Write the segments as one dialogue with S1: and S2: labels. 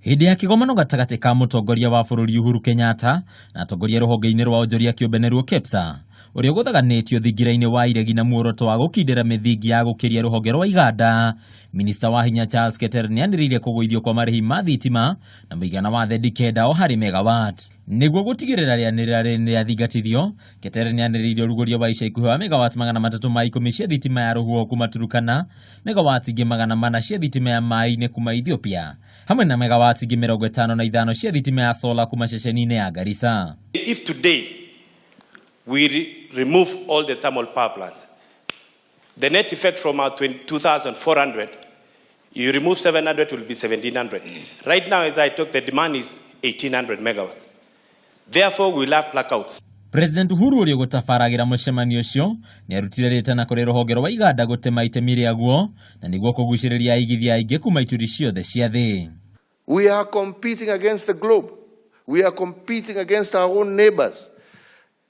S1: Hĩndĩ ya kĩgomano gatagatĩ ka mũtongoria wa bũrũri Uhuru Kenyatta na atongoria rũhonge-inĩ rwa onjoria kĩũmbe nĩruo KEPSA, ũrĩa ũgũthaganĩtio thingira-inĩ wa iregi na muoroto wa gũkindĩra mĩthingi ya gũkĩria rũhonge rwa iganda, minista wa hinya Charles Keter nĩanĩrĩire kũgũithio kwa marĩhi ma thitima na mũigana wa thendi 9 o harĩ megawatt. Nĩguo gũtigĩrĩra rĩanĩrĩra rĩathingatithio, Keter nĩanĩrĩire ũrugũria wa ica ikuhĩ wa megawatt 310 cia thitima ya rũhuho kuma Turkana, megawatt ingĩ 400 cia thitima ya maĩ-inĩ kuma Ethiopia, hamwe na megawatt ingĩ 55 cia thitima ya solar kuma ceceni-inĩ ya Garissa.
S2: If today we remove all the thermal power plants, the net effect from our 2,400, you remove 700 will be 1,700. Right now, as I talk, the demand is 1,800 megawatts. Therefore, we'll have blackouts.
S1: President Uhuru ũrĩa gũtabaragira mũcemanio ũcio nĩarutire rĩtana kũrĩ rũhonge rwa iganda gũtema itemi rĩaguo na nĩguo kũgucĩrĩria aigithia aingĩ kuma ituri ciothe cia thĩ.
S3: We are competing against the globe. We are competing against our own neighbors.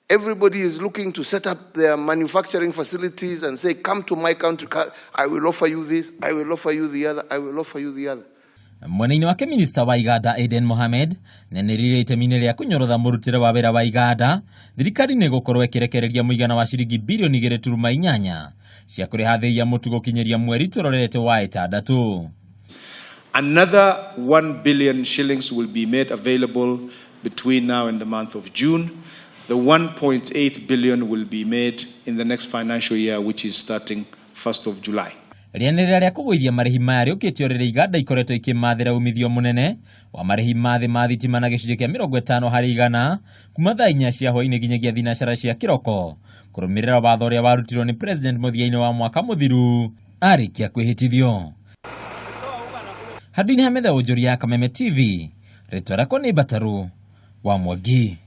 S3: Everybody is looking to set up their manufacturing facilities and say, come to my country, I will offer you this, I will offer you the other, I will offer you the other.
S1: Mwena-inĩ wake minista wa iganda Aden Mohamed nĩanĩrĩire itemi-inĩ rĩa kũnyorotha mũrutĩre wa wĩra wa iganda, thirikari nĩ gũkorwo ĩkĩrekereria mũigana wa ciringi birioni 2.8 cia kũrĩha thĩ ya mũtu gũkinyĩria mweri tũrorete wa ĩtandatũ.
S4: Another 1 billion shillings will be made available between now and the month of June. The 1.8 billion will be made in the next financial year, which is starting 1st of July.
S1: Rĩanĩrĩra rĩa kũgũithia marĩhi maya rĩũkĩtio rĩrĩa iganda ikoretwo ikĩmathĩra umithio mũnene wa marĩhi ma thĩ ma thitima na gĩcunjĩ kĩa 50 harĩ 100 kuma thaa 4 cia hwaĩ-inĩ nginyagia thinacara cia kĩroko, kũrũmĩrĩra watho ũrĩa warutirwo nĩ president mũthia-inĩ wa mwaka mũthiru arĩkia kwĩhĩtithio. Handũ-inĩ ha metha ya Onjoria ya Kameme TV, rĩtwa rĩakwa nĩ Bataru wa Mwangi.